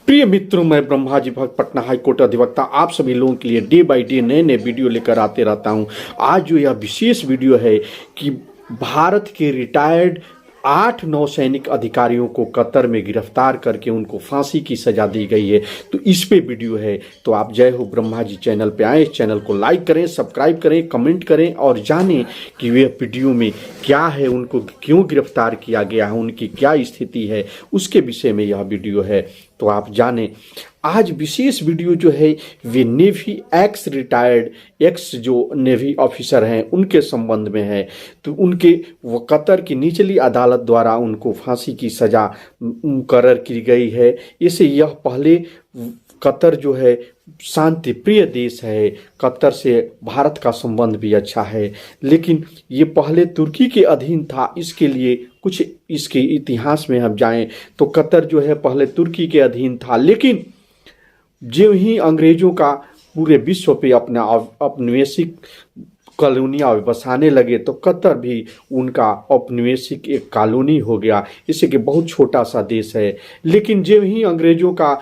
प्रिय मित्रों, मैं ब्रह्माजी भक्त पटना हाईकोर्ट अधिवक्ता आप सभी लोगों के लिए डे बाय डे नए नए वीडियो लेकर आते रहता हूं। आज जो यह विशेष वीडियो है कि भारत के रिटायर्ड 8 नौसैनिक अधिकारियों को कतर में गिरफ्तार करके उनको फांसी की सजा दी गई है, तो इस पे वीडियो है। तो आप जय हो ब्रह्माजी चैनल पे आए, इस चैनल को लाइक करें, सब्सक्राइब करें, कमेंट करें और जानें कि वे वीडियो में क्या है, उनको क्यों गिरफ्तार किया गया है, उनकी क्या स्थिति है, उसके विषय में यह वीडियो है। तो आप जानें। आज विशेष वीडियो जो है वे नेवी एक्स रिटायर्ड एक्स जो नेवी ऑफिसर हैं उनके संबंध में है। तो उनके वो कतर की निचली अदालत द्वारा उनको फांसी की सजा मुकर्रर की गई है। इसे यह पहले कतर जो है शांति प्रिय देश है, कतर से भारत का संबंध भी अच्छा है, लेकिन ये पहले तुर्की के अधीन था। इसके लिए कुछ इसके इतिहास में हम जाएं तो कतर जो है पहले तुर्की के अधीन था, लेकिन जो ही अंग्रेजों का पूरे विश्व पे अपना औपनिवेशिक कॉलोनियाँ बसाने लगे तो कतर भी उनका औपनिवेशिक एक कॉलोनी हो गया। इससे कि बहुत छोटा सा देश है, लेकिन जब ही अंग्रेजों का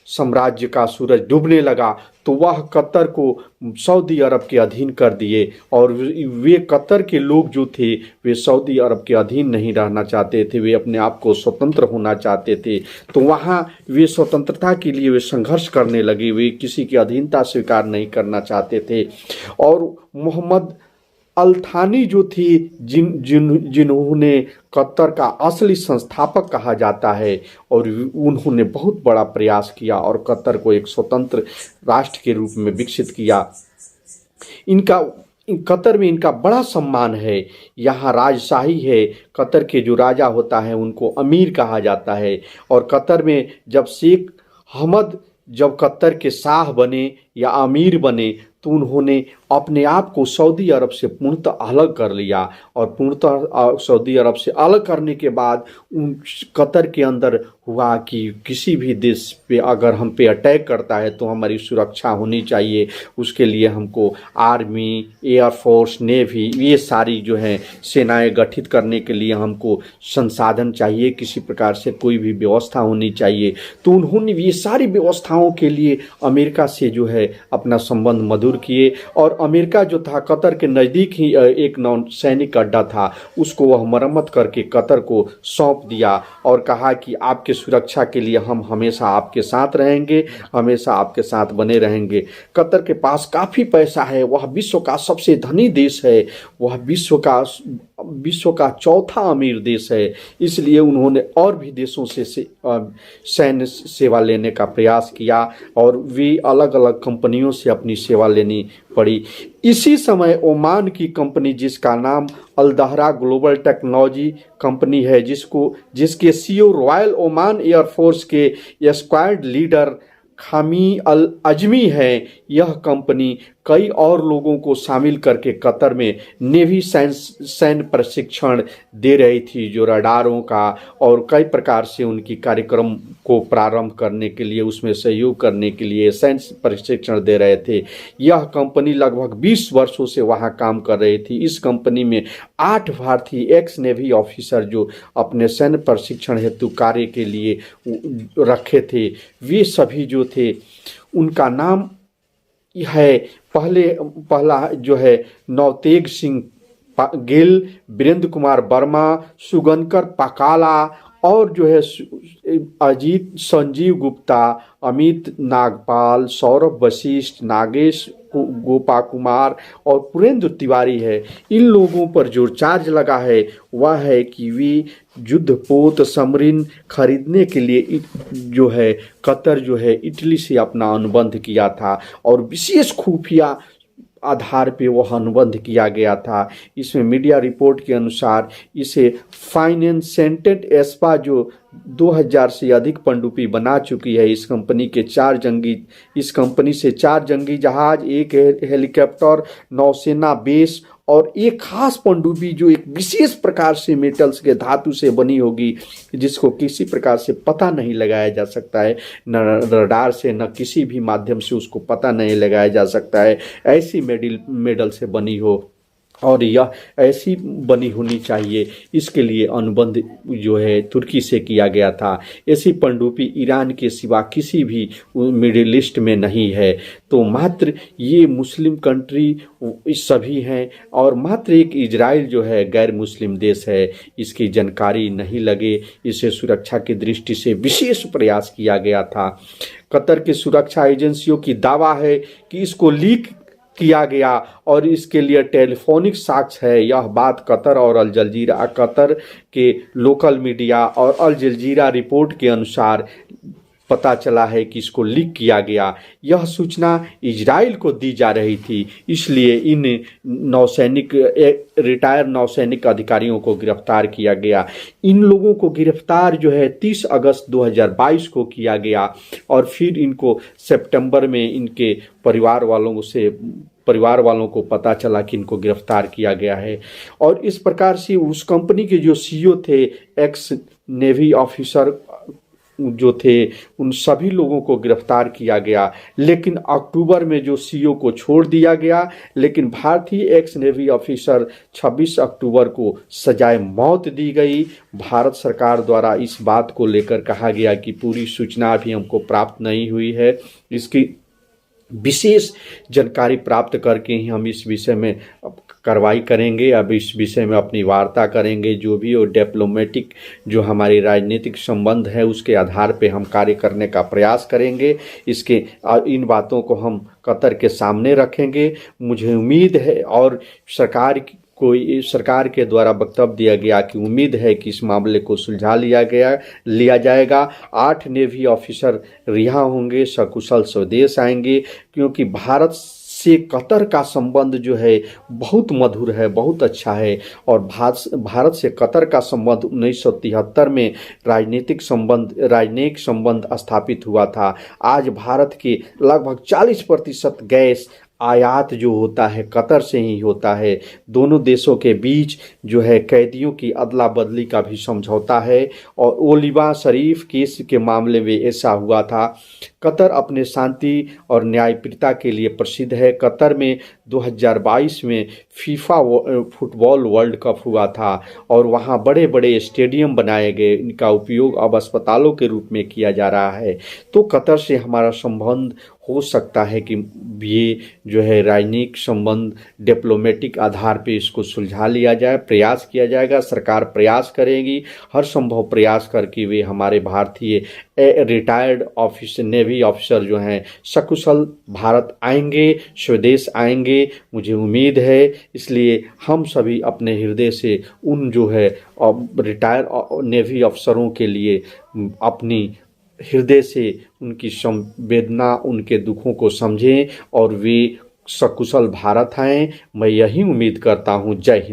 साम्राज्य का सूरज डूबने लगा तो वह कतर को सऊदी अरब के अधीन कर दिए। और वे कतर के लोग जो थे वे सऊदी अरब के अधीन नहीं रहना चाहते थे, वे अपने आप को स्वतंत्र होना चाहते थे। तो वहाँ वे स्वतंत्रता के लिए वे संघर्ष करने लगे, वे किसी की अधीनता स्वीकार नहीं करना चाहते थे। और मोहम्मद अल थानी जो थी जिन्होंने कतर का असली संस्थापक कहा जाता है, और उन्होंने बहुत बड़ा प्रयास किया और कतर को एक स्वतंत्र राष्ट्र के रूप में विकसित किया। कतर में इनका बड़ा सम्मान है, यहाँ राजशाही है। कतर के जो राजा होता है उनको अमीर कहा जाता है। और कतर में जब शेख हमद जब कतर के शाह बने या अमीर बने तो उन्होंने अपने आप को सऊदी अरब से पूर्णतः अलग कर लिया। और पूर्णतः सऊदी अरब से अलग करने के बाद कतर के अंदर हुआ कि किसी भी देश पे अगर हम पे अटैक करता है तो हमारी सुरक्षा होनी चाहिए। उसके लिए हमको आर्मी, एयरफोर्स, नेवी ये सारी जो है सेनाएं गठित करने के लिए हमको संसाधन चाहिए, किसी प्रकार से कोई भी व्यवस्था होनी चाहिए। तो उन्होंने ये सारी व्यवस्थाओं के लिए अमेरिका से जो है अपना संबंध मधुर किए। और अमेरिका जो था कतर के नज़दीक ही एक नौसैनिक अड्डा था, उसको वह मरम्मत करके कतर को सौंप दिया और कहा कि आपके सुरक्षा के लिए हम हमेशा आपके साथ रहेंगे, हमेशा आपके साथ बने रहेंगे। कतर के पास काफ़ी पैसा है, वह विश्व का सबसे धनी देश है, वह विश्व का चौथा अमीर देश है। इसलिए उन्होंने और भी देशों से सैन्य सेवा लेने का प्रयास किया और वे अलग अलग कंपनियों से अपनी सेवा लेनी पड़ी। इसी समय ओमान की कंपनी जिसका नाम अल दहरा ग्लोबल टेक्नोलॉजी कंपनी है, जिसके सीईओ रॉयल ओमान एयरफोर्स के स्क्वाड लीडर खामी अल अजमी है, यह कंपनी कई और लोगों को शामिल करके कतर में नेवी सैन्य प्रशिक्षण दे रही थी, जो रडारों का और कई प्रकार से उनकी कार्यक्रम को प्रारंभ करने के लिए, उसमें सहयोग करने के लिए सैन्य प्रशिक्षण दे रहे थे। यह कंपनी लगभग 20 वर्षों से वहां काम कर रही थी। इस कंपनी में 8 भारतीय एक्स नेवी ऑफिसर जो अपने सैन्य प्रशिक्षण हेतु कार्य के लिए रखे थे, वे सभी जो थे उनका नाम है पहला जो है नवतेज सिंह गिल, वीरेंद्र कुमार वर्मा, सुगनकर पाकाला और जो है अजीत संजीव गुप्ता, अमित नागपाल, सौरभ वशिष्ठ, नागेश गोपा कुमार और पुरेंद्र तिवारी है। इन लोगों पर जो चार्ज लगा है वह है कि वे युद्धपोत समरीन खरीदने के लिए जो है कतर जो है इटली से अपना अनुबंध किया था और विशेष खुफिया आधार पे वह अनुबंध किया गया था। इसमें मीडिया रिपोर्ट के अनुसार इसे फाइनेंसेंटेड एस्पा जो 2000 से अधिक पनडुब्बी बना चुकी है। इस कंपनी से 4 जंगी जहाज, 1 हेलीकॉप्टर, नौसेना बेस और एक खास पनडुब्बी जो एक विशेष प्रकार से मेटल्स के धातु से बनी होगी, जिसको किसी प्रकार से पता नहीं लगाया जा सकता है, न रडार से न किसी भी माध्यम से उसको पता नहीं लगाया जा सकता है, ऐसी मेडल से बनी हो। और यह ऐसी बनी होनी चाहिए। इसके लिए अनुबंध जो है तुर्की से किया गया था। ऐसी पनडुब्बी ईरान के सिवा किसी भी मिडिल ईस्ट में नहीं है। तो मात्र ये मुस्लिम कंट्री सभी हैं और मात्र एक इजराइल जो है गैर मुस्लिम देश है। इसकी जानकारी नहीं लगे, इसे सुरक्षा की दृष्टि से विशेष प्रयास किया गया था। कतर की सुरक्षा एजेंसियों की दावा है कि इसको लीक किया गया और इसके लिए टेलीफोनिक साक्ष्य है। यह बात कतर और अल जजीरा, कतर के लोकल मीडिया और अल जजीरा रिपोर्ट के अनुसार पता चला है कि इसको लीक किया गया। यह सूचना इजराइल को दी जा रही थी, इसलिए इन नौसैनिक रिटायर नौसैनिक अधिकारियों को गिरफ्तार किया गया। इन लोगों को गिरफ्तार जो है 30 अगस्त 2022 को किया गया और फिर इनको सितंबर में इनके परिवार वालों को पता चला कि इनको गिरफ्तार किया गया है। और इस प्रकार से उस कंपनी के जो सीईओ थे, एक्स नेवी ऑफिसर जो थे, उन सभी लोगों को गिरफ्तार किया गया। लेकिन अक्टूबर में जो सीईओ को छोड़ दिया गया, लेकिन भारतीय एक्स नेवी ऑफिसर 26 अक्टूबर को सजाए मौत दी गई। भारत सरकार द्वारा इस बात को लेकर कहा गया कि पूरी सूचना अभी हमको प्राप्त नहीं हुई है, इसकी विशेष जानकारी प्राप्त करके ही हम इस विषय में कार्रवाई करेंगे। अब इस विषय में अपनी वार्ता करेंगे, जो भी और डिप्लोमेटिक जो हमारी राजनीतिक संबंध है उसके आधार पे हम कार्य करने का प्रयास करेंगे। इन बातों को हम कतर के सामने रखेंगे। मुझे उम्मीद है और सरकार के द्वारा वक्तव्य दिया गया कि उम्मीद है कि इस मामले को सुलझा लिया जाएगा। 8 नेवी ऑफिसर रिहा होंगे, सकुशल स्वदेश आएंगे, क्योंकि भारत से कतर का संबंध जो है बहुत मधुर है, बहुत अच्छा है। और भारत से कतर का संबंध 1973 में राजनीतिक संबंध स्थापित हुआ था। आज भारत के लगभग 40% गैस आयात जो होता है कतर से ही होता है। दोनों देशों के बीच जो है कैदियों की अदला बदली का भी समझौता है और ओलिवा शरीफ केस के मामले में ऐसा हुआ था। कतर अपने शांति और न्यायप्रियता के लिए प्रसिद्ध है। कतर में 2022 में फीफा फुटबॉल वर्ल्ड कप हुआ था और वहाँ बड़े बड़े स्टेडियम बनाए गए। इनका उपयोग अब अस्पतालों के रूप में किया जा रहा है। तो कतर से हमारा संबंध हो सकता है कि ये जो है राजनीतिक संबंध डिप्लोमेटिक आधार पे इसको सुलझा लिया जाए, प्रयास किया जाएगा। सरकार प्रयास करेगी, हर संभव प्रयास करके वे हमारे भारतीय रिटायर्ड नेवी ऑफिसर जो हैं सकुशल भारत आएंगे, स्वदेश आएंगे, मुझे उम्मीद है। इसलिए हम सभी अपने हृदय से उन जो है रिटायर्ड नेवी अफसरों के लिए अपनी हृदय से उनकी संवेदना, उनके दुखों को समझें और वे सकुशल भारत आएं। मैं यही उम्मीद करता हूं। जय हिंद।